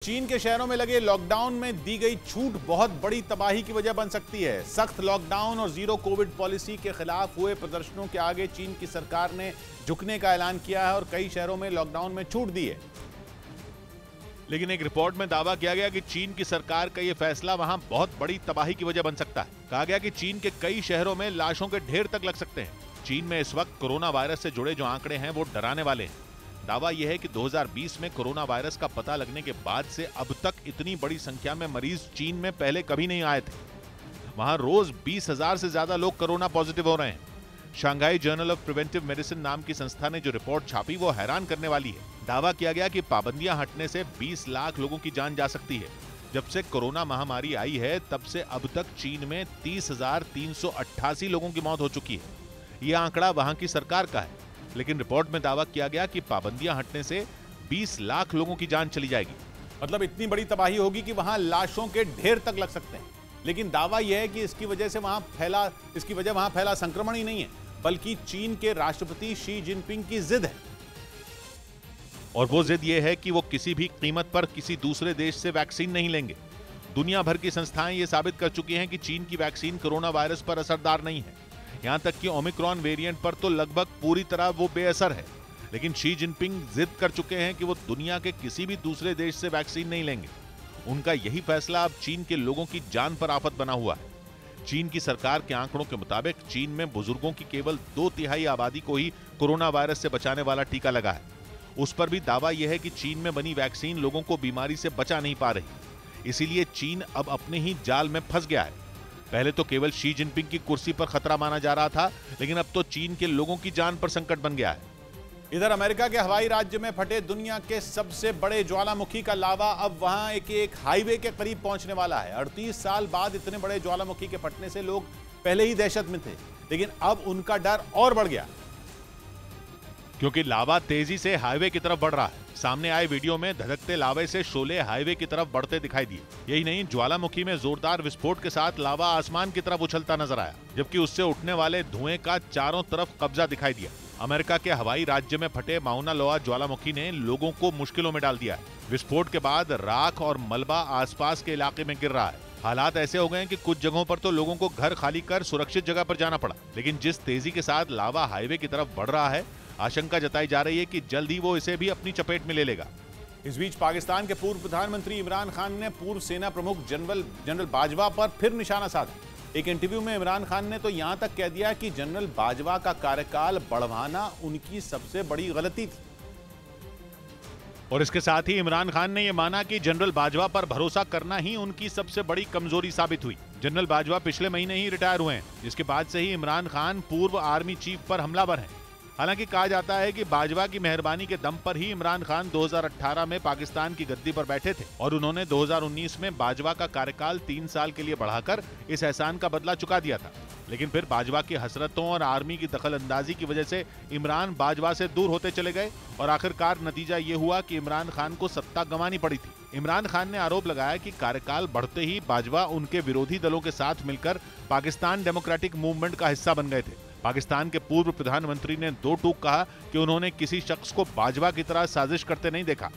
चीन के शहरों में लगे लॉकडाउन में दी गई छूट बहुत बड़ी तबाही की वजह बन सकती है। सख्त लॉकडाउन और जीरो कोविड पॉलिसी के खिलाफ हुए प्रदर्शनों के आगे चीन की सरकार ने झुकने का ऐलान किया है और कई शहरों में लॉकडाउन में छूट दी है। लेकिन एक रिपोर्ट में दावा किया गया कि चीन की सरकार का यह फैसला वहां बहुत बड़ी तबाही की वजह बन सकता है। कहा गया कि चीन के कई शहरों में लाशों के ढेर तक लग सकते हैं। चीन में इस वक्त कोरोना वायरस से जुड़े जो आंकड़े हैं वो डराने वाले हैं। दावा यह है कि 2020 में कोरोना वायरस का पता लगने के बाद से अब तक इतनी बड़ी संख्या में मरीज चीन में पहले कभी नहीं आए थे। वहां रोज 20,000 से ज्यादा लोग कोरोना पॉजिटिव हो रहे हैं। Shanghai journal of preventive medicine नाम की संस्था ने जो रिपोर्ट छापी वो हैरान करने वाली है। दावा किया गया कि पाबंदियां हटने से 20 लाख लोगों की जान जा सकती है। जब से कोरोना महामारी आई है तब से अब तक चीन में 30,388 लोगों की मौत हो चुकी है। यह आंकड़ा वहां की सरकार का है, लेकिन रिपोर्ट में दावा किया गया कि पाबंदियां हटने से 20 लाख लोगों की जान चली जाएगी। मतलब इतनी बड़ी तबाही होगी कि वहां लाशों के ढेर तक लग सकते हैं। लेकिन दावा यह है कि इसकी वजह वहां फैला संक्रमण ही नहीं है, बल्कि चीन के राष्ट्रपति शी जिनपिंग की जिद है। और वो जिद ये है कि वो किसी भी कीमत पर किसी दूसरे देश से वैक्सीन नहीं लेंगे। दुनिया भर की संस्थाएं ये साबित कर चुकी हैं कि चीन की वैक्सीन कोरोना वायरस पर असरदार नहीं है। यहां तक कि ओमिक्रॉन वेरिएंट पर तो लगभग पूरी तरह वो बेअसर है। लेकिन शी जिनपिंग जिद कर चुके हैं कि वो दुनिया के किसी भी दूसरे देश से वैक्सीन नहीं लेंगे। उनका यही फैसला अब चीन के लोगों की जान पर आफत बना हुआ है। चीन की सरकार के आंकड़ों के मुताबिक चीन में बुजुर्गों की केवल 2/3 आबादी को ही कोरोना वायरस से बचाने वाला टीका लगा है। उस पर भी दावा यह है कि चीन में बनी वैक्सीन लोगों को बीमारी से बचा नहीं पा रही। इसीलिए चीन अब अपने ही जाल में फंस गया है। पहले तो केवल शी जिनपिंग की कुर्सी पर खतरा माना जा रहा था, लेकिन अब तो चीन के लोगों की जान पर संकट बन गया है। इधर अमेरिका के हवाई राज्य में फटे दुनिया के सबसे बड़े ज्वालामुखी का लावा अब वहां एक हाईवे के करीब पहुंचने वाला है। 38 साल बाद इतने बड़े ज्वालामुखी के फटने से लोग पहले ही दहशत में थे, लेकिन अब उनका डर और बढ़ गया, क्योंकि लावा तेजी से हाईवे की तरफ बढ़ रहा है। सामने आए वीडियो में धधकते लावे से शोले हाईवे की तरफ बढ़ते दिखाई दिए। यही नहीं, ज्वालामुखी में जोरदार विस्फोट के साथ लावा आसमान की तरफ उछलता नजर आया, जबकि उससे उठने वाले धुएं का चारों तरफ कब्जा दिखाई दिया। अमेरिका के हवाई राज्य में फटे माउना लोआ ज्वालामुखी ने लोगों को मुश्किलों में डाल दिया है। विस्फोट के बाद राख और मलबा आसपास के इलाके में गिर रहा है। हालात ऐसे हो गए कि कुछ जगहों पर तो लोगों को घर खाली कर सुरक्षित जगह पर जाना पड़ा। लेकिन जिस तेजी के साथ लावा हाईवे की तरफ बढ़ रहा है, आशंका जताई जा रही है कि जल्द ही वो इसे भी अपनी चपेट में ले लेगा। इस बीच पाकिस्तान के पूर्व प्रधानमंत्री इमरान खान ने पूर्व सेना प्रमुख जनरल बाजवा पर फिर निशाना साधा। एक इंटरव्यू में इमरान खान ने तो यहां तक कह दिया कि जनरल बाजवा का कार्यकाल बढ़वाना उनकी सबसे बड़ी गलती थी। और इसके साथ ही इमरान खान ने यह माना कि जनरल बाजवा पर भरोसा करना ही उनकी सबसे बड़ी कमजोरी साबित हुई। जनरल बाजवा पिछले महीने ही रिटायर हुए हैं, जिसके बाद से ही इमरान खान पूर्व आर्मी चीफ पर हमलावर हैं। हालांकि कहा जाता है कि बाजवा की मेहरबानी के दम पर ही इमरान खान 2018 में पाकिस्तान की गद्दी पर बैठे थे और उन्होंने 2019 में बाजवा का कार्यकाल 3 साल के लिए बढ़ाकर इस एहसान का बदला चुका दिया था। लेकिन फिर बाजवा की हसरतों और आर्मी की दखलंदाजी की वजह से इमरान बाजवा से दूर होते चले गए और आखिरकार नतीजा ये हुआ कि इमरान खान को सत्ता गंवानी पड़ी थी। इमरान खान ने आरोप लगाया कि कार्यकाल बढ़ते ही बाजवा उनके विरोधी दलों के साथ मिलकर पाकिस्तान डेमोक्रेटिक मूवमेंट का हिस्सा बन गए थे। पाकिस्तान के पूर्व प्रधानमंत्री ने दो टूक कहा कि उन्होंने किसी शख्स को बाजवा की तरह साजिश करते नहीं देखा।